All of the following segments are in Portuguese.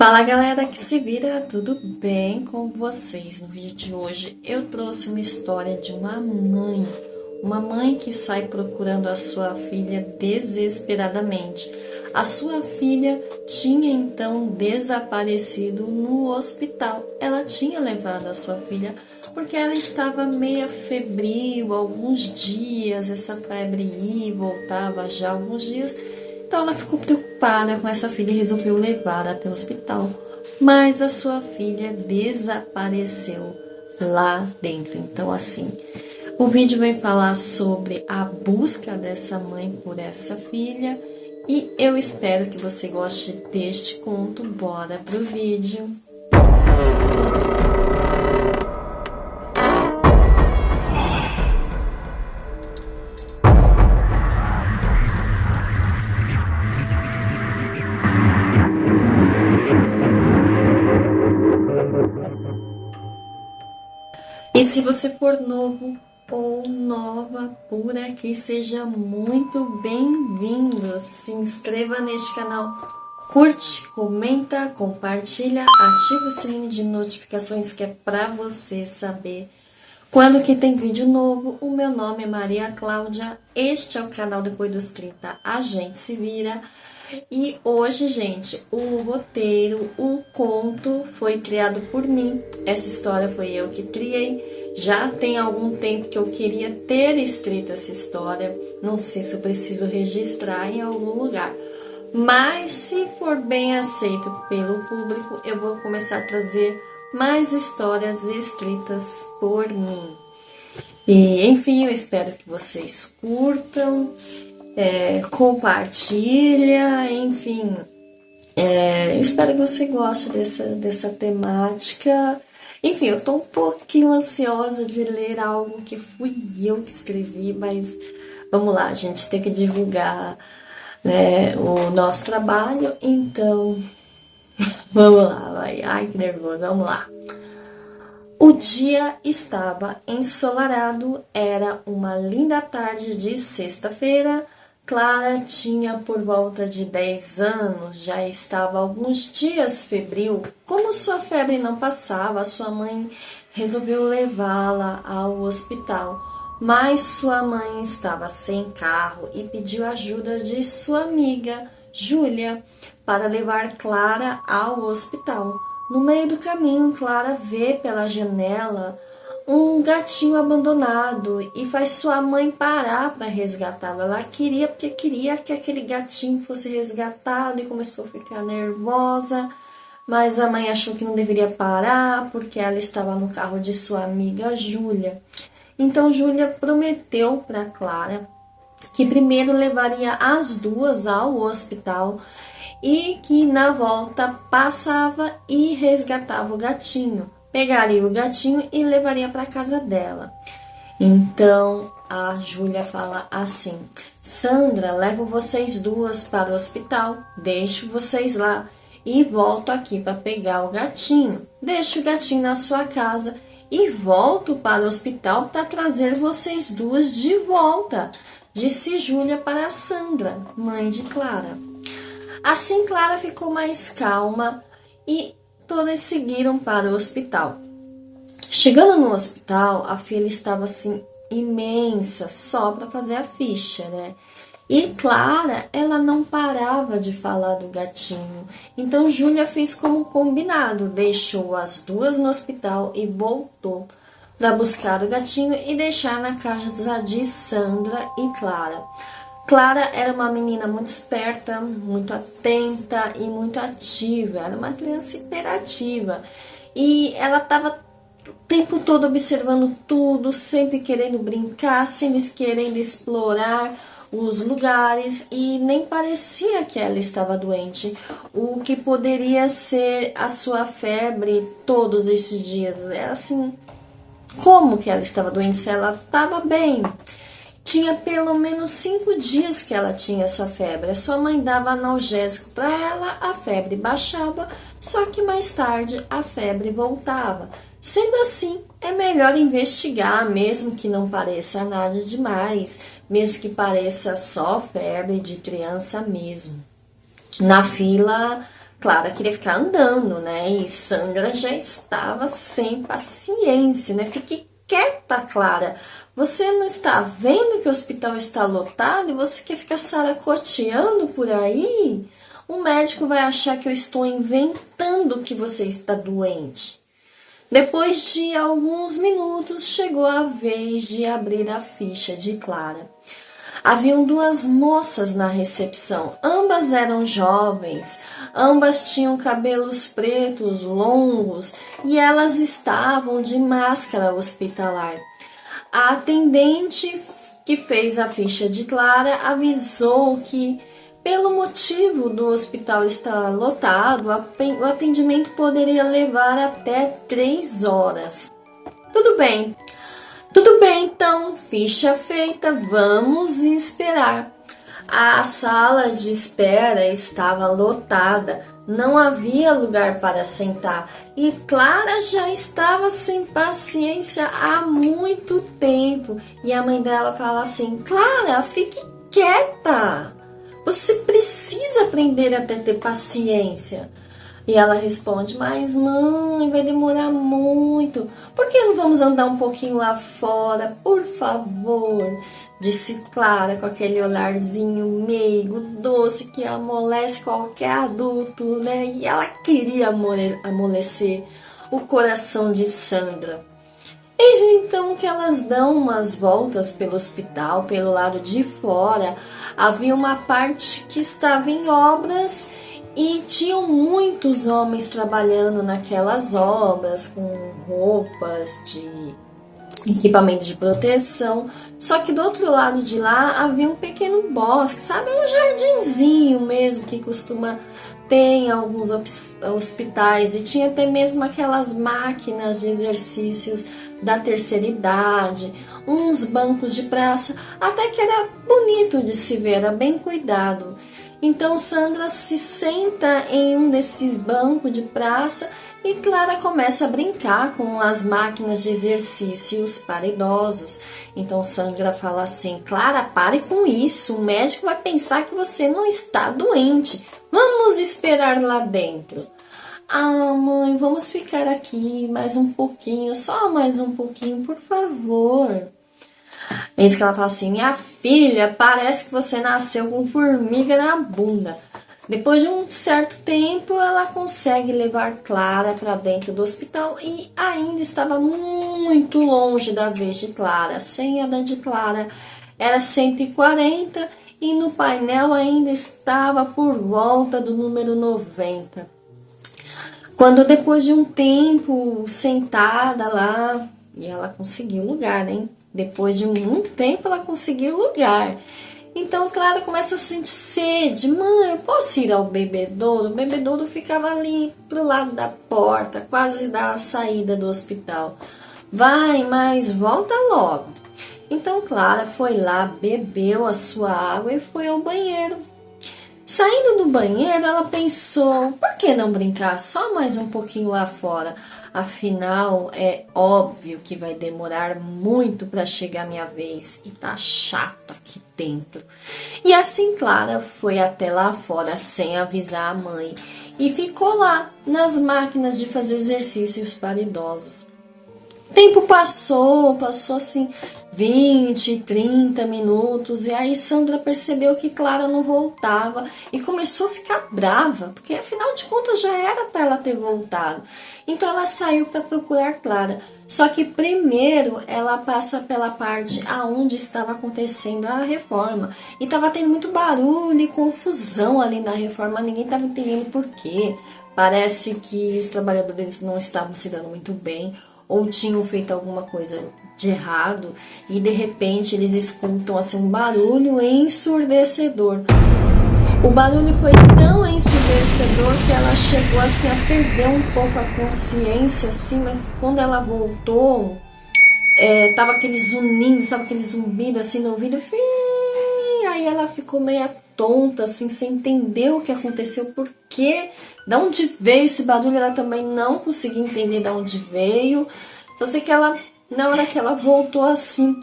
Fala galera que se vira, tudo bem com vocês? No vídeo de hoje eu trouxe uma história de uma mãe que sai procurando a sua filha desesperadamente. A sua filha tinha então desaparecido no hospital. Ela tinha levado a sua filha porque ela estava meia febril alguns dias, essa febre ia e voltava já alguns dias. Então ela ficou preocupada com essa filha e resolveu levar até o hospital. Mas a sua filha desapareceu lá dentro. Então assim, o vídeo vem falar sobre a busca dessa mãe por essa filha. E eu espero que você goste deste conto. Bora pro vídeo. E se você for novo ou nova por aqui, seja muito bem-vindo. Se inscreva neste canal, curte, comenta, compartilha, ativa o sininho de notificações que é para você saber quando que tem vídeo novo. O meu nome é Maria Cláudia, este é o canal Depois dos 30, a gente se vira. E hoje, gente, o roteiro, o conto foi criado por mim. Essa história foi eu que criei. Já tem algum tempo que eu queria ter escrito essa história. Não sei se eu preciso registrar em algum lugar. Mas se for bem aceito pelo público, eu vou começar a trazer mais histórias escritas por mim. E, enfim, eu espero que vocês curtam. Compartilha, enfim, espero que você goste dessa temática. Enfim, eu tô um pouquinho ansiosa de ler algo que fui eu que escrevi, mas vamos lá, a gente tem que divulgar, né, o nosso trabalho, então vamos lá, vai. Ai, que nervoso, vamos lá. O dia estava ensolarado, era uma linda tarde de sexta-feira. Clara tinha por volta de 10 anos, já estava alguns dias febril. Como sua febre não passava, sua mãe resolveu levá-la ao hospital. Mas sua mãe estava sem carro e pediu ajuda de sua amiga, Júlia, para levar Clara ao hospital. No meio do caminho, Clara vê pela janela um gatinho abandonado e faz sua mãe parar para resgatá-lo. Ela queria que aquele gatinho fosse resgatado e começou a ficar nervosa, mas a mãe achou que não deveria parar porque ela estava no carro de sua amiga Júlia. Então Júlia prometeu para Clara que primeiro levaria as duas ao hospital e que na volta passava e resgatava o gatinho. Pegaria o gatinho e levaria para casa dela. Então a Júlia fala assim: Sandra, levo vocês duas para o hospital, deixo vocês lá e volto aqui para pegar o gatinho. Deixo o gatinho na sua casa e volto para o hospital para trazer vocês duas de volta, disse Júlia para Sandra, mãe de Clara. Assim Clara ficou mais calma e todas seguiram para o hospital. Chegando no hospital, a fila estava assim imensa, só para fazer a ficha, né? E Clara, ela não parava de falar do gatinho. Então Júlia fez como combinado, deixou as duas no hospital e voltou para buscar o gatinho e deixar na casa de Sandra e Clara. Clara era uma menina muito esperta, muito atenta e muito ativa. Era uma criança hiperativa. E ela estava o tempo todo observando tudo, sempre querendo brincar, sempre querendo explorar os lugares. E nem parecia que ela estava doente. O que poderia ser a sua febre todos esses dias. Era assim, como que ela estava doente se ela estava bem? Tinha pelo menos 5 dias que ela tinha essa febre. A sua mãe dava analgésico para ela, a febre baixava, só que mais tarde a febre voltava. Sendo assim, é melhor investigar, mesmo que não pareça nada demais, mesmo que pareça só febre de criança mesmo. Na fila, Clara queria ficar andando, né? E Sandra já estava sem paciência, né? Fique quieta, Clara. Você não está vendo que o hospital está lotado e você quer ficar saracoteando por aí? O médico vai achar que eu estou inventando que você está doente. Depois de alguns minutos, chegou a vez de abrir a ficha de Clara. Haviam duas moças na recepção. Ambas eram jovens, ambas tinham cabelos pretos, longos, e elas estavam de máscara hospitalar. A atendente que fez a ficha de Clara avisou que, pelo motivo do hospital estar lotado, o atendimento poderia levar até 3 horas. Tudo bem, então, ficha feita, vamos esperar. A sala de espera estava lotada, não havia lugar para sentar e Clara já estava sem paciência há muito tempo. E a mãe dela fala assim: Clara, fique quieta, você precisa aprender a ter paciência. E ela responde: mas mãe, vai demorar muito. Por que não vamos andar um pouquinho lá fora, por favor? Disse Clara com aquele olharzinho meigo, doce, que amolece qualquer adulto, né? E ela queria amolecer o coração de Sandra. Eis então que elas dão umas voltas pelo hospital, pelo lado de fora. Havia uma parte que estava em obras e tinham muitos homens trabalhando naquelas obras com roupas de equipamento de proteção. Só que do outro lado de lá havia um pequeno bosque, sabe? Um jardinzinho mesmo que costuma ter em alguns hospitais. E tinha até mesmo aquelas máquinas de exercícios da terceira idade, uns bancos de praça, até que era bonito de se ver, era bem cuidado. Então Sandra se senta em um desses bancos de praça e Clara começa a brincar com as máquinas de exercícios para idosos. Então Sandra fala assim: Clara, pare com isso, o médico vai pensar que você não está doente. Vamos esperar lá dentro. Ah, mãe, vamos ficar aqui mais um pouquinho, só mais um pouquinho, por favor. É isso que ela fala assim: minha filha, parece que você nasceu com formiga na bunda. Depois de um certo tempo, ela consegue levar Clara para dentro do hospital e ainda estava muito longe da vez de Clara. A senha de Clara era 140 e no painel ainda estava por volta do número 90. Quando depois de um tempo sentada lá, e ela conseguiu lugar, né? Depois de muito tempo ela conseguiu lugar. Então Clara começa a sentir sede. Mãe, eu posso ir ao bebedouro? O bebedouro ficava ali pro lado da porta, quase da saída do hospital. Vai, mas volta logo. Então Clara foi lá, bebeu a sua água e foi ao banheiro. Saindo do banheiro, ela pensou: por que não brincar só mais um pouquinho lá fora? Afinal, é óbvio que vai demorar muito para chegar a minha vez e tá chato aqui dentro. E assim Clara foi até lá fora sem avisar a mãe e ficou lá nas máquinas de fazer exercícios para idosos. O tempo passou assim 20, 30 minutos e aí Sandra percebeu que Clara não voltava e começou a ficar brava, porque afinal de contas já era para ela ter voltado. Então ela saiu para procurar Clara. Só que primeiro ela passa pela parte aonde estava acontecendo a reforma e estava tendo muito barulho e confusão ali na reforma, ninguém estava entendendo por quê. Parece que os trabalhadores não estavam se dando muito bem ou tinham feito alguma coisa de errado e de repente eles escutam assim um barulho ensurdecedor. O barulho foi tão ensurdecedor que ela chegou assim a perder um pouco a consciência assim, mas quando ela voltou, tava aquele zunindo, sabe, aquele zumbido assim no ouvido, aí ela ficou meio tonta assim, sem entender o que aconteceu, por quê, de onde veio esse barulho, ela também não conseguia entender de onde veio. Só sei que ela, na hora que ela voltou assim,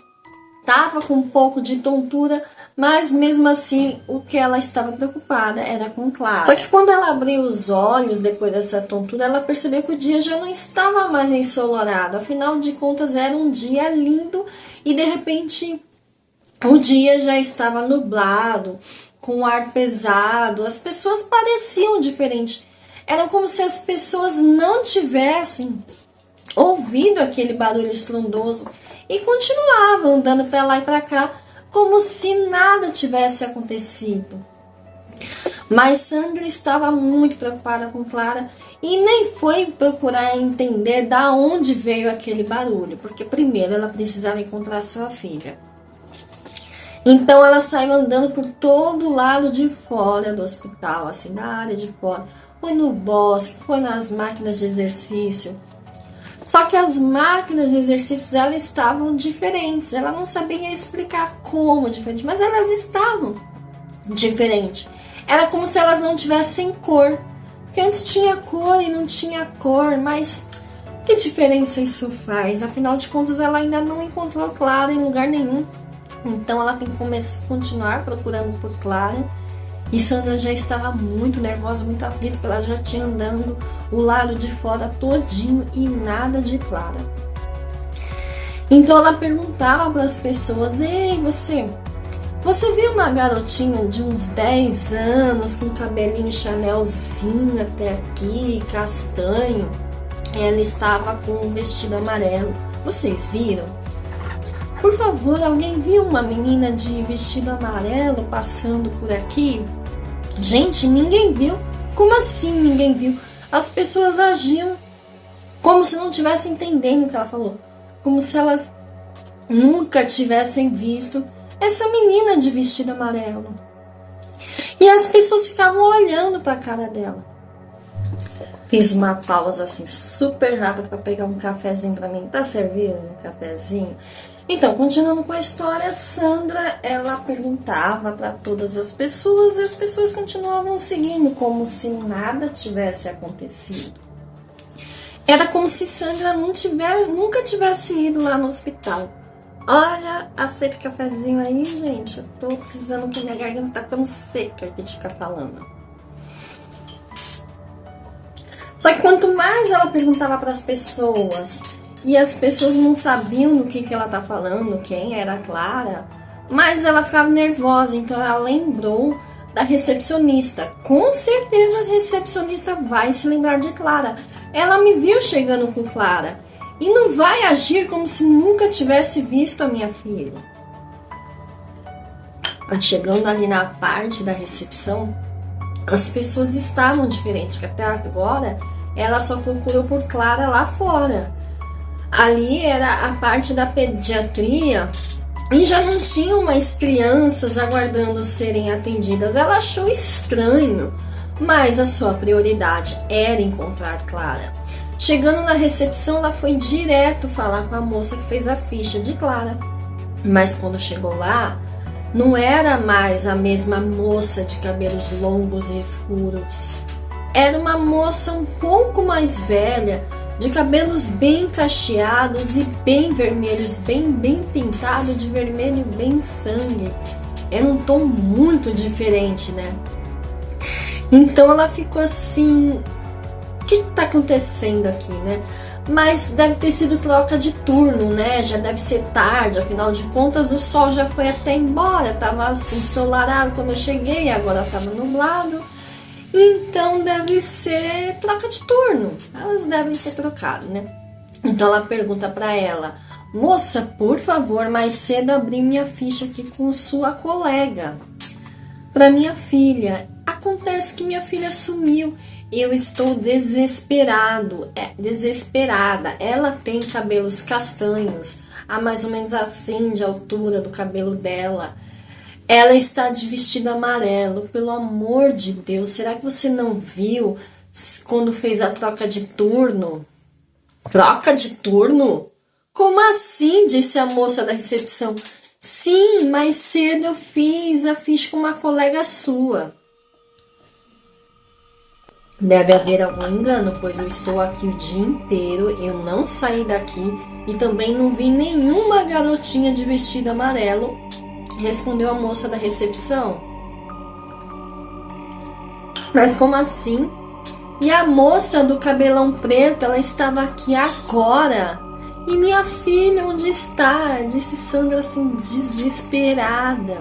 tava com um pouco de tontura, Mas mesmo assim, o que ela estava preocupada era com Clara. Só que quando ela abriu os olhos depois dessa tontura, ela percebeu que o dia já não estava mais ensolarado. Afinal de contas, era um dia lindo e de repente o dia já estava nublado, com um ar pesado. As pessoas pareciam diferentes. Era como se as pessoas não tivessem ouvido aquele barulho estrondoso e continuavam andando para lá e para cá, como se nada tivesse acontecido. Mas Sandra estava muito preocupada com Clara e nem foi procurar entender da onde veio aquele barulho, porque primeiro ela precisava encontrar sua filha. Então ela saiu andando por todo o lado de fora do hospital, assim, na área de fora. Foi no bosque, foi nas máquinas de exercício. Só que as máquinas de exercícios, elas estavam diferentes. Ela não sabia explicar como diferente, mas elas estavam diferentes. Era como se elas não tivessem cor. Porque antes tinha cor e não tinha cor, mas que diferença isso faz? Afinal de contas, ela ainda não encontrou Clara em lugar nenhum. Então ela tem que continuar procurando por Clara. E Sandra já estava muito nervosa, muito aflita, porque ela já tinha andando o lado de fora todinho e nada de Clara. Então ela perguntava para as pessoas: ei, você viu uma garotinha de uns 10 anos com cabelinho chanelzinho até aqui, castanho? Ela estava com um vestido amarelo. Vocês viram? Por favor, alguém viu uma menina de vestido amarelo passando por aqui? Gente, ninguém viu. Como assim ninguém viu? As pessoas agiam como se não tivessem entendendo o que ela falou. Como se elas nunca tivessem visto essa menina de vestido amarelo. E as pessoas ficavam olhando para a cara dela. Fiz uma pausa assim super rápida para pegar um cafezinho para mim. Tá servindo um cafezinho? Então, continuando com a história, Sandra, ela perguntava para todas as pessoas e as pessoas continuavam seguindo como se nada tivesse acontecido. Era como se Sandra nunca tivesse ido lá no hospital. Olha, aceita cafezinho aí, gente. Eu tô precisando, que minha garganta tá tão seca aqui de ficar falando. Só que quanto mais ela perguntava para as pessoas e as pessoas não sabiam do que ela tá falando, quem era a Clara, mas ela ficava nervosa. Então ela lembrou da recepcionista. Com certeza a recepcionista vai se lembrar de Clara. Ela me viu chegando com Clara e não vai agir como se nunca tivesse visto a minha filha. Chegando ali na parte da recepção, as pessoas estavam diferentes, porque até agora ela só procurou por Clara lá fora. Ali era a parte da pediatria e já não tinham mais crianças aguardando serem atendidas. Ela achou estranho, mas a sua prioridade era encontrar Clara. Chegando na recepção, ela foi direto falar com a moça que fez a ficha de Clara. Mas quando chegou lá, não era mais a mesma moça de cabelos longos e escuros. Era uma moça um pouco mais velha, de cabelos bem cacheados e bem vermelhos, bem pintado de vermelho, bem sangue. Era um tom muito diferente, né? Então ela ficou assim: o que tá acontecendo aqui, né? Mas deve ter sido troca de turno, né? Já deve ser tarde, afinal de contas o sol já foi até embora. Tava ensolarado quando eu cheguei, agora tava nublado. Então deve ser troca de turno. Elas devem ter trocado, né? Então ela pergunta pra ela: moça, por favor, mais cedo abri minha ficha aqui com sua colega pra minha filha. Acontece que minha filha sumiu. Eu estou desesperada. Ela tem cabelos castanhos, a mais ou menos assim de altura do cabelo dela. Ela está de vestido amarelo. Pelo amor de Deus, será que você não viu quando fez a troca de turno? Troca de turno? Como assim? Disse a moça da recepção. Sim, mais cedo eu fiz a ficha com uma colega sua. Deve haver algum engano, pois eu estou aqui o dia inteiro, eu não saí daqui e também não vi nenhuma garotinha de vestido amarelo respondeu a moça da recepção. Mas como assim? E a moça do cabelão preto, ela estava aqui agora. E minha filha, onde está? Disse Sandra assim, desesperada.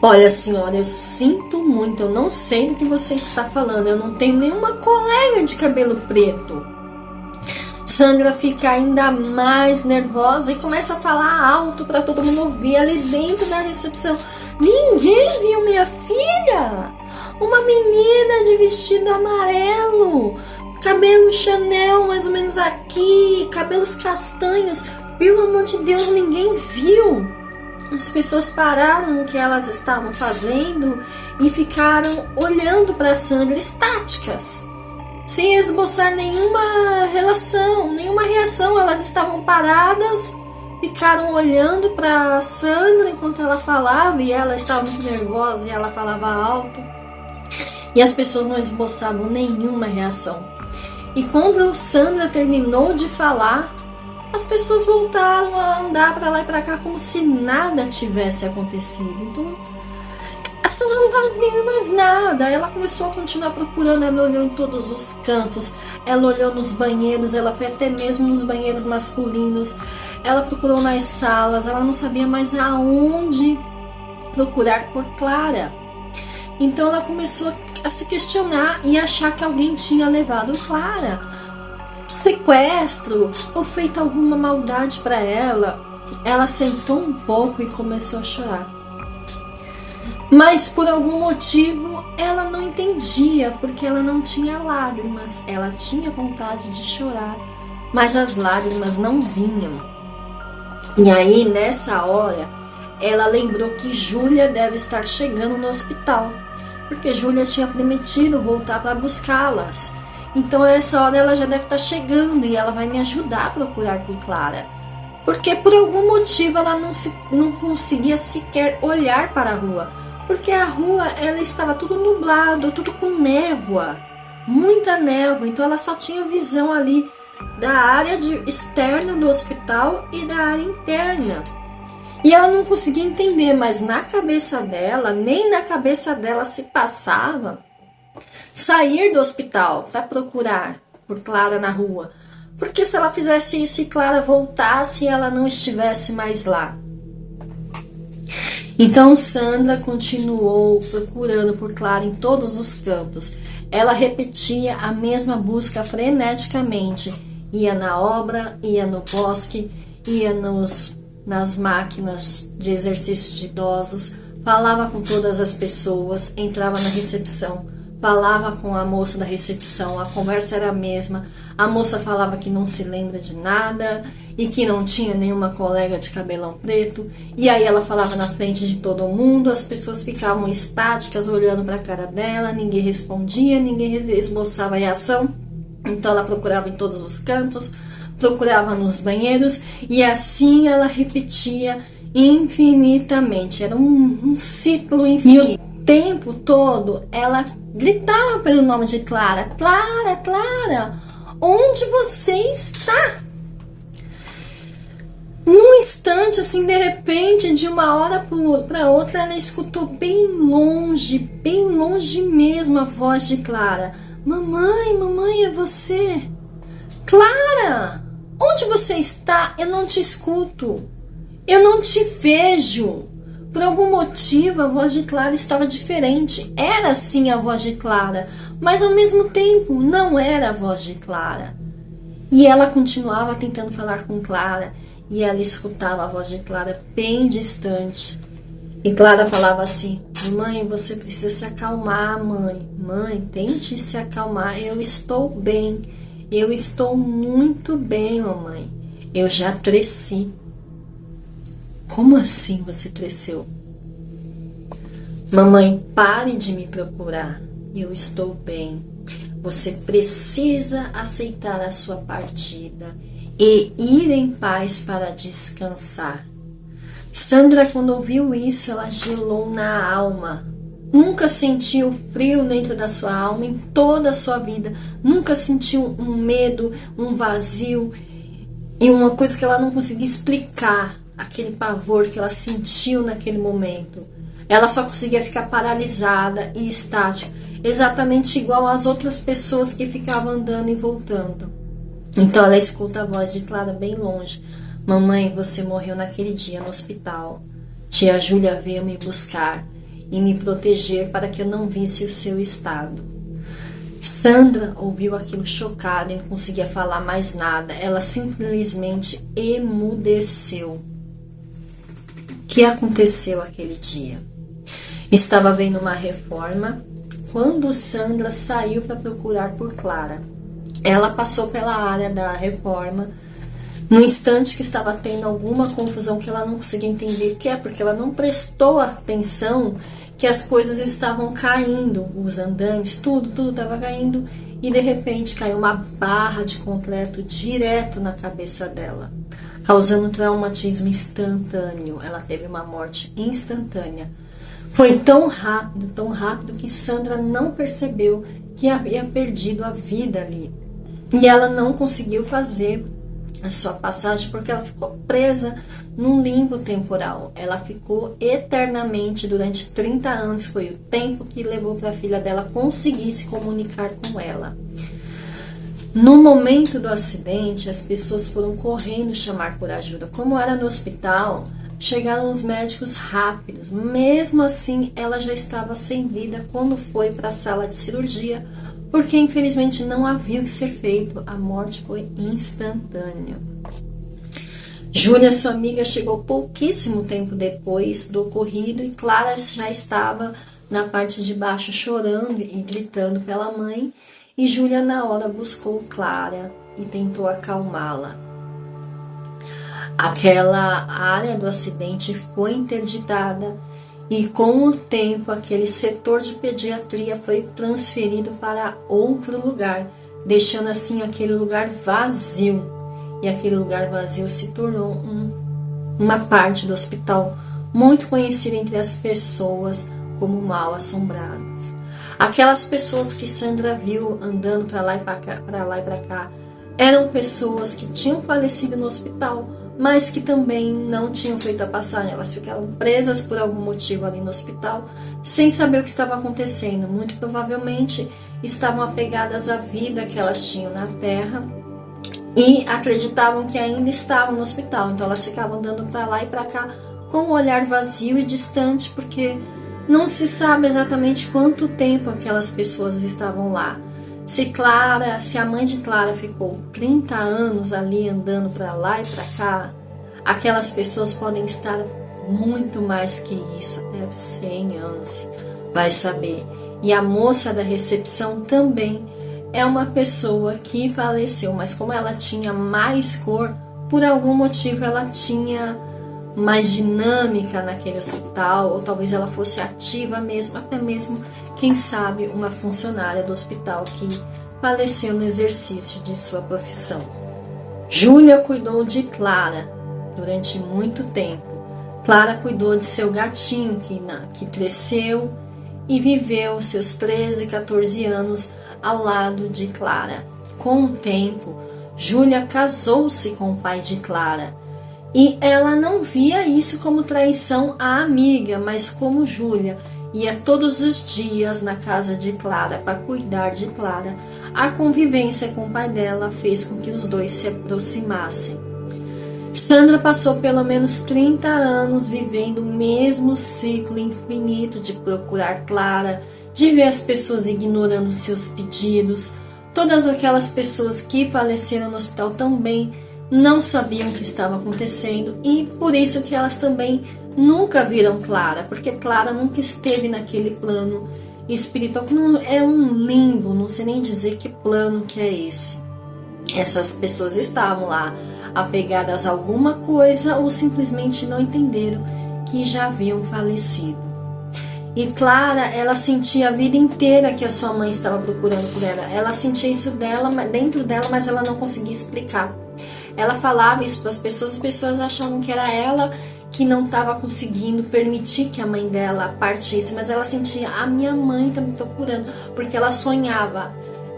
Olha, senhora, eu sinto muito, eu não sei do que você está falando. Eu não tenho nenhuma colega de cabelo preto. Sandra fica ainda mais nervosa e começa a falar alto para todo mundo ouvir ali dentro da recepção. Ninguém viu minha filha? Uma menina de vestido amarelo, cabelo Chanel mais ou menos aqui, cabelos castanhos. Pelo amor de Deus, ninguém viu. As pessoas pararam no que elas estavam fazendo e ficaram olhando para Sandra estáticas, sem esboçar nenhuma relação, nenhuma reação. Elas estavam paradas, ficaram olhando para Sandra enquanto ela falava, e ela estava muito nervosa e ela falava alto. E as pessoas não esboçavam nenhuma reação. E quando Sandra terminou de falar, as pessoas voltaram a andar para lá e para cá como se nada tivesse acontecido. Então, a Sandra não estava entendendo mais nada. Ela começou a continuar procurando, ela olhou em todos os cantos, ela olhou nos banheiros, ela foi até mesmo nos banheiros masculinos, ela procurou nas salas, ela não sabia mais aonde procurar por Clara. Então ela começou a se questionar e achar que alguém tinha levado Clara, sequestro ou feito alguma maldade para ela. Ela sentou um pouco e começou a chorar. Mas por algum motivo ela não entendia, porque ela não tinha lágrimas. Ela tinha vontade de chorar, mas as lágrimas não vinham. E aí, nessa hora, ela lembrou que Júlia deve estar chegando no hospital, porque Júlia tinha prometido voltar para buscá-las. Então, a essa hora, ela já deve estar chegando e ela vai me ajudar a procurar por Clara. Porque por algum motivo ela não conseguia sequer olhar para a rua, porque a rua ela estava tudo nublado, tudo com névoa, muita névoa. Então ela só tinha visão ali da área externa do hospital e da área interna. E ela não conseguia entender, mas na cabeça dela, nem na cabeça dela se passava sair do hospital para procurar por Clara na rua. Porque se ela fizesse isso e Clara voltasse, ela não estivesse mais lá. Então Sandra continuou procurando por Clara em todos os cantos. Ela repetia a mesma busca freneticamente. Ia na obra, ia no bosque, ia nas máquinas de exercício de idosos, falava com todas as pessoas, entrava na recepção, falava com a moça da recepção, a conversa era a mesma. A moça falava que não se lembra de nada e que não tinha nenhuma colega de cabelão preto. E aí ela falava na frente de todo mundo, as pessoas ficavam estáticas olhando para a cara dela, ninguém respondia, ninguém esboçava reação. Então ela procurava em todos os cantos, procurava nos banheiros e assim ela repetia infinitamente. Era um ciclo infinito. E o tempo todo ela gritava pelo nome de Clara. Clara, Clara, onde você está? Num instante, assim, de repente, de uma hora para outra, ela escutou bem longe mesmo a voz de Clara. Mamãe, mamãe, é você? Clara, onde você está? Eu não te escuto. Eu não te vejo. Por algum motivo, a voz de Clara estava diferente. Era sim a voz de Clara, mas ao mesmo tempo não era a voz de Clara. E ela continuava tentando falar com Clara, e ela escutava a voz de Clara bem distante. E Clara falava assim: mãe, você precisa se acalmar, mãe. Mãe, tente se acalmar. Eu estou bem. Eu estou muito bem, mamãe. Eu já cresci. Como assim você cresceu? Mamãe, pare de me procurar. Eu estou bem. Você precisa aceitar a sua partida e ir em paz para descansar. Sandra, quando ouviu isso, ela gelou na alma. Nunca sentiu frio dentro da sua alma em toda a sua vida. Nunca sentiu um medo, um vazio e uma coisa que ela não conseguia explicar. aquele pavor que ela sentiu naquele momento. Ela só conseguia ficar paralisada e estática, exatamente igual às outras pessoas que ficavam andando e voltando. Então ela escuta a voz de Clara bem longe. Mamãe, você morreu naquele dia no hospital. Tia Júlia veio me buscar e me proteger para que eu não visse o seu estado. Sandra ouviu aquilo chocada e não conseguia falar mais nada. Ela simplesmente emudeceu. O que aconteceu aquele dia? Estava havendo uma reforma quando Sandra saiu para procurar por Clara. Ela passou pela área da reforma no instante que estava tendo alguma confusão que ela não conseguia entender o que é, porque ela não prestou atenção que as coisas estavam caindo, os andames, tudo estava caindo, e de repente caiu uma barra de concreto direto na cabeça dela, causando um traumatismo instantâneo. Ela teve uma morte instantânea. Foi tão rápido que Sandra não percebeu que havia perdido a vida ali. E ela não conseguiu fazer a sua passagem porque ela ficou presa num limbo temporal. Ela ficou eternamente durante 30 anos. Foi o tempo que levou para a filha dela conseguir se comunicar com ela. No momento do acidente, as pessoas foram correndo chamar por ajuda. Como era no hospital, chegaram os médicos rápidos. Mesmo assim, ela já estava sem vida quando foi para a sala de cirurgia, porque infelizmente não havia o que ser feito. A morte foi instantânea. Júlia, sua amiga, chegou pouquíssimo tempo depois do ocorrido e Clara já estava na parte de baixo chorando e gritando pela mãe. E Júlia na hora buscou Clara e tentou acalmá-la. Aquela área do acidente foi interditada e com o tempo aquele setor de pediatria foi transferido para outro lugar, deixando assim aquele lugar vazio. E aquele lugar vazio se tornou uma parte do hospital muito conhecida entre as pessoas como mal assombradas. Aquelas pessoas que Sandra viu andando para lá e para cá eram pessoas que tinham falecido no hospital, mas que também não tinham feito a passagem. Elas ficaram presas por algum motivo ali no hospital, sem saber o que estava acontecendo. Muito provavelmente estavam apegadas à vida que elas tinham na Terra e acreditavam que ainda estavam no hospital. Então elas ficavam andando para lá e para cá com um olhar vazio e distante, porque não se sabe exatamente quanto tempo aquelas pessoas estavam lá. Se a mãe de Clara ficou 30 anos ali andando para lá e para cá, aquelas pessoas podem estar muito mais que isso, até 100 anos, vai saber. E a moça da recepção também é uma pessoa que faleceu, mas como ela tinha mais cor, por algum motivo ela tinha mais dinâmica naquele hospital, ou talvez ela fosse ativa mesmo, até mesmo, quem sabe, uma funcionária do hospital que faleceu no exercício de sua profissão. Júlia cuidou de Clara durante muito tempo. Clara cuidou de seu gatinho que cresceu e viveu seus 13, 14 anos ao lado de Clara. Com o tempo, Júlia casou-se com o pai de Clara. E ela não via isso como traição à amiga, mas como Júlia ia todos os dias na casa de Clara para cuidar de Clara. A convivência com o pai dela fez com que os dois se aproximassem. Sandra passou pelo menos 30 anos vivendo o mesmo ciclo infinito de procurar Clara, de ver as pessoas ignorando seus pedidos. Todas aquelas pessoas que faleceram no hospital também não sabiam o que estava acontecendo e por isso que elas também nunca viram Clara, porque Clara nunca esteve naquele plano espiritual, que não é um limbo, não sei nem dizer que plano que é esse. Essas pessoas estavam lá apegadas a alguma coisa ou simplesmente não entenderam que já haviam falecido. E Clara, ela sentia a vida inteira que a sua mãe estava procurando por ela. Ela sentia isso dentro dela, mas ela não conseguia explicar. Ela falava isso para as pessoas achavam que era ela que não estava conseguindo permitir que a mãe dela partisse, mas ela sentia, a minha mãe está me procurando, porque ela sonhava,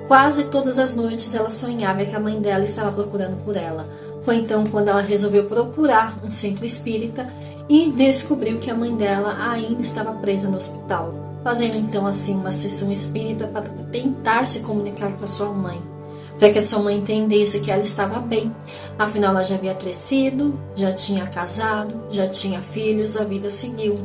quase todas as noites ela sonhava que a mãe dela estava procurando por ela. Foi então quando ela resolveu procurar um centro espírita e descobriu que a mãe dela ainda estava presa no hospital, fazendo então assim uma sessão espírita para tentar se comunicar com a sua mãe, para que a sua mãe entendesse que ela estava bem. Afinal, ela já havia crescido, já tinha casado, já tinha filhos, a vida seguiu.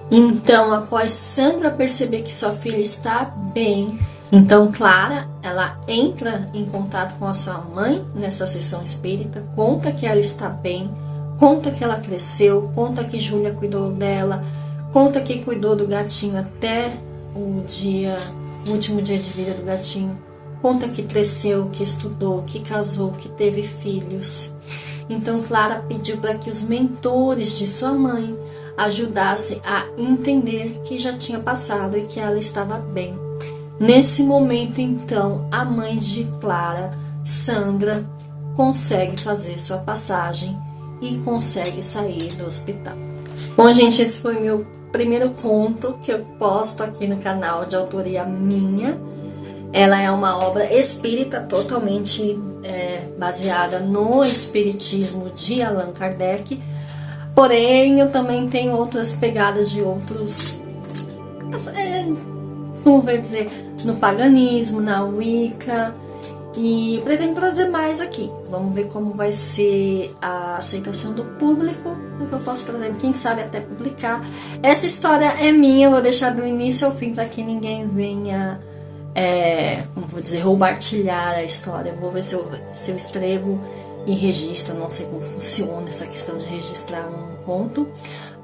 Então, após Sandra perceber que sua filha está bem, então Clara, ela entra em contato com a sua mãe nessa sessão espírita, conta que ela está bem, conta que ela cresceu, conta que Júlia cuidou dela, conta que cuidou do gatinho até o último dia de vida do gatinho, conta que cresceu, que estudou, que casou, que teve filhos. Então Clara pediu para que os mentores de sua mãe ajudassem a entender que já tinha passado e que ela estava bem. Nesse momento, então, a mãe de Clara, Sandra, consegue fazer sua passagem e consegue sair do hospital. Bom, gente, esse foi meu primeiro conto que eu posto aqui no canal, de autoria minha. Ela é uma obra espírita, totalmente baseada no espiritismo de Allan Kardec. Porém, eu também tenho outras pegadas de outros... como vou dizer, no paganismo, na Wicca, e pretendo trazer mais aqui. Vamos ver como vai ser a aceitação do público, o que eu posso trazer, quem sabe até publicar. Essa história é minha, eu vou deixar do início ao fim para que ninguém venha, como vou dizer, roubartilhar a história. Vou ver se eu escrevo e registro, não sei como funciona essa questão de registrar um conto.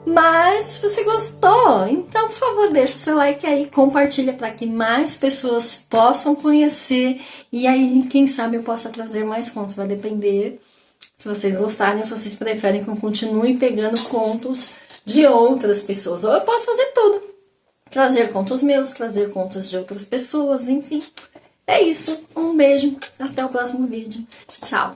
Mas se você gostou, então por favor deixa seu like aí, compartilha para que mais pessoas possam conhecer e aí quem sabe eu possa trazer mais contos, vai depender se vocês gostarem ou se vocês preferem que eu continue pegando contos de outras pessoas, ou eu posso fazer tudo, trazer contos meus, trazer contos de outras pessoas, enfim, é isso, um beijo, até o próximo vídeo, tchau!